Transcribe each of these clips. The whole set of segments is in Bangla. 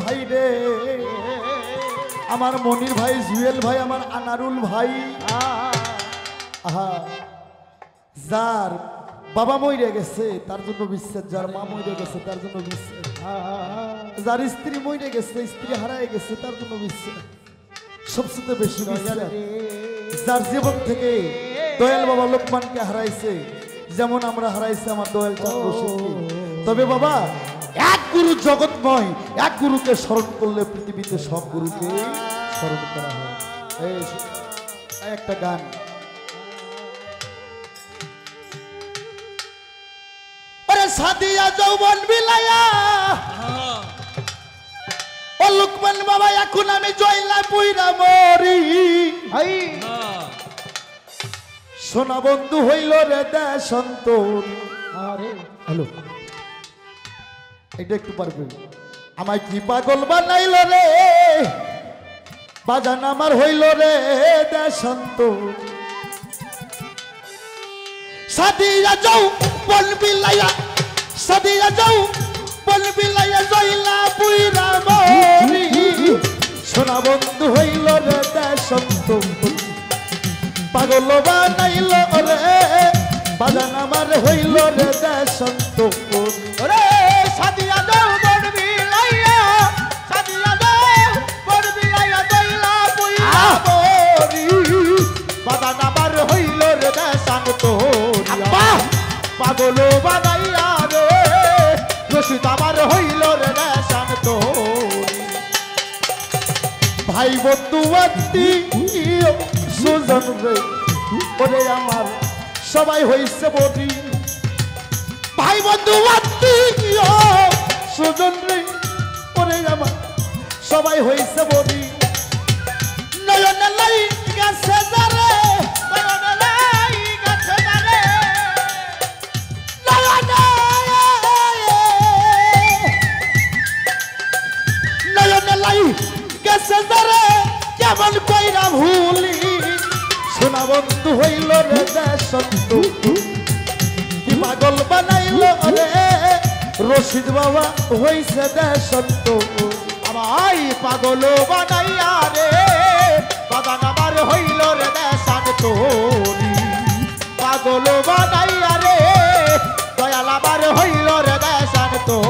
ভাই রে, আমার মনির ভাই, জুয়েল ভাই, আমার আনারুল ভাই, আহা যার বাবা মরে গেছে তার জন্য বিচ্ছেদ, যার মা মরে গেছে তার জন্য বিচ্ছেদ, যার স্ত্রী মরে গেছে, স্ত্রী হারায় গেছে তার জন্য বিচ্ছেদ, সবচেয়ে বেশি বিচ্ছেদ যার জীবন থেকে দয়াল বাবা লোকমানকে হারাইছে, যেমন আমরা হারাইছি আমার দয়াল চাঁদ রশিদকে। তবে বাবা এক গুরু জগৎময়, এক গুরুকে স্মরণ করলে পৃথিবীতে সব গুরুকে স্মরণ করা হয়। এই একটা গান, ওরে সাদিয়া যৌবন বিলায়া, ও লোকমান বাবা এখন আমি জয়লা পুইরা মরি, সোনা বন্ধু হইল রে দেশান্তর। আরে হ্যালো, এটা একটু পারবেন? আমায় কি পাগল বানাইল রে, বাজান আমার হইল রে দেশান্তর। সাদিয়া যাও বল বিলাইয়া, সাদিয়া যাও বল বিলাইয়া জয়লা পুইরা মরি, সোনা বন্ধু হইল রে দেশান্তর। পাগল বানাইল রে, বাজান আমার হইল রে দেশান্তর। রে সাদিয়া দাও বড় বিলাইয়া, সাদিয়া দাও বড় বিলাইয়া দইলা পুইরা মরি, বাদান আমার হইল রে দেশান্তর। পাগল বানাইয়া রে রশিদ আমার হইল রে দেশান্তর। ভাই বন্ধু আত্মীয় সুজন রে, ওরে আমার সবাই হইছে বড়ি, ভাই বন্ধু আত্মীয় সুজন রে, ওরে আমার সবাই হইছে বড়ি। নয়নে লাই গেছে যারে, নয়নে লাই গেছে যারে, নয়নে লাই গেছে যারে, কেমন কইরা ভুলি, সোনা বন্ধু হইল রে দেশান্তর। কি পাগল বানাইল রে রশিদ বাবা হইছে দেশান্তর। আমায় পাগল বানাইয়া রে, বাদান আমার হইল রে দেশান্তর। পাগল বানাইয়া রে, দয়াল আমার হইল রে দেশান্তর।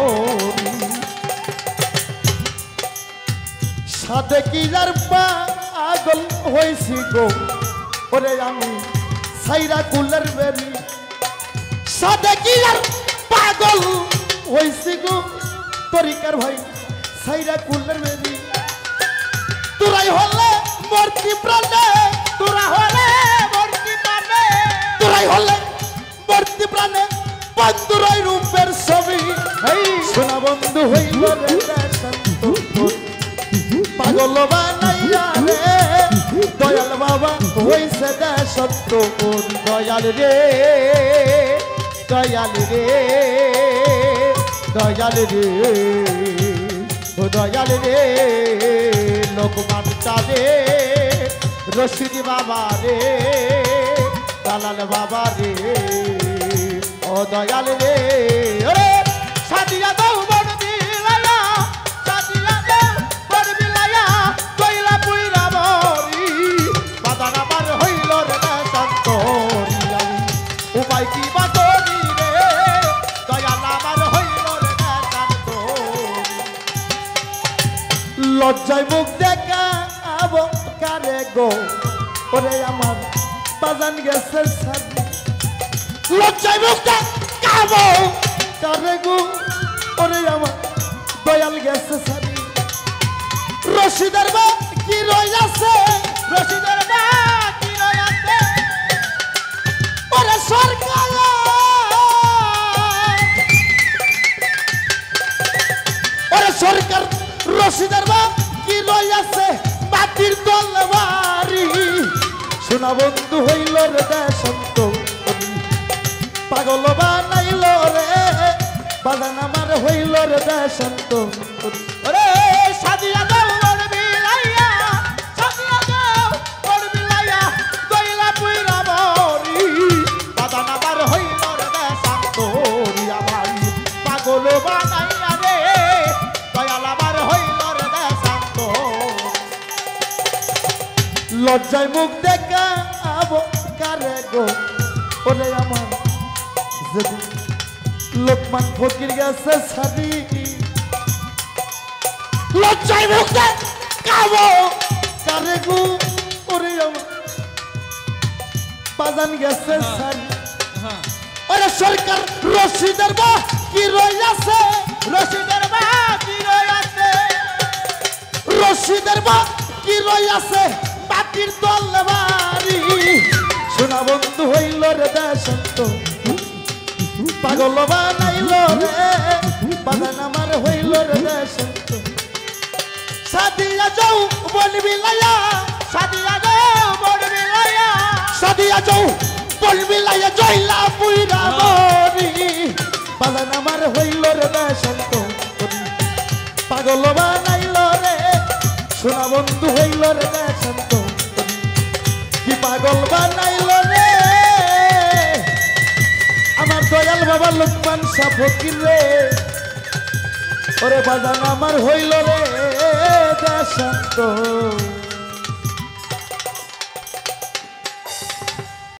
সাথে কি যার পাগল হইছি গো, ওরে আমি সাইরা কুলের বেরি, সাথে কি যার পাগল হইছি গো, তরিকার ভাই সাইরা কুলের বেরি। তোরাই হলে মূর্তি প্রাণে, তোরা হলে মূর্তি প্রাণে, তোরাই হলে মূর্তি প্রাণে, বন্ধুরাই রূপের ছবি, সোনা বন্ধু হইল রে দেশান্তর। পাগল বানাইয়া রে দয়াল বাবা হইছে দেশান্তর। দয়াল রে, দয়াল রে, দয়াল রে, ও দয়াল রে, লোকমান চাঁদে রশিদ বাবা রে, দালাল বাবা রে, ও দয়াল রে। ওরে সাদিয়া দাও বড় বিলাইয়া, সাদিয়া দাও বড় বিলাইয়া কইলা পুইরা মরি, বাদান আমার হইল রে দেশান্তর। উপায় কি বা করি রে, দয়াল আমার হইল রে দেশান্তর। লজ্জায় মুখ দেখাব কারে গো, ওরে আমার বাজান গেছে সাদি। লজ্জায় মুখ দেখাব কারে গো, ওরে আমার দয়াল গেছে সাদি। রশিদের বা কি রই আছে, রশিদের বা কি রই আছে, ওরে সরকার, ওরে সরকার রশিদের বা কি রই আছে, মাটির তলবারি, সোনা বন্ধু হইল রে দেশান্তর। পাগল বানাইল রে, বাজান আমার হইল রে দেশান্তর। ওরে সাদিয়া দাও বড় বিলাইয়া, সাদিয়া দাও বড় বিলাইয়া দইলা পুইরা মরি, বাদান আমার হইল রে দেশান্তর। আমার পাগল বানাইয়া রে, দয়াল আমার হইল লজ্জায় মুখ দেখা আবো কারে গো ওরে আমার যেদিন লোকমান ফকির গেছে সাদি লজ্জায় মুখ কাবো কারে গো ওরে আমার বাজান গেছে সাদি ওরে সরকার রশিদের বা কি রইয়াছে রশিদের বাকি রয়েছে রশিদের বা কি রইয়াছে বাকির তলবারি সোনা বন্ধু হইল রে দেশন্ত পাগল বানাইল রে বাগান আমার হইল রে দেশন্ত সাদিয়া যাও বলবি লাইয়া সাদিয়া দেও বড়বি লাইয়া সাদিয়া যাও বলবি লাইয়া জয়লা পুইরা মরি বাগান আমার হইল রে দেশন্ত পাগল বানাইল রে সোনা বন্ধু হইল রে দেশন্ত কি পাগল বানাইল রে আমার দয়াল বাবা লোকমান শাহ ফকির রে ওরে বাজান আমার হইল রে দেশান্ত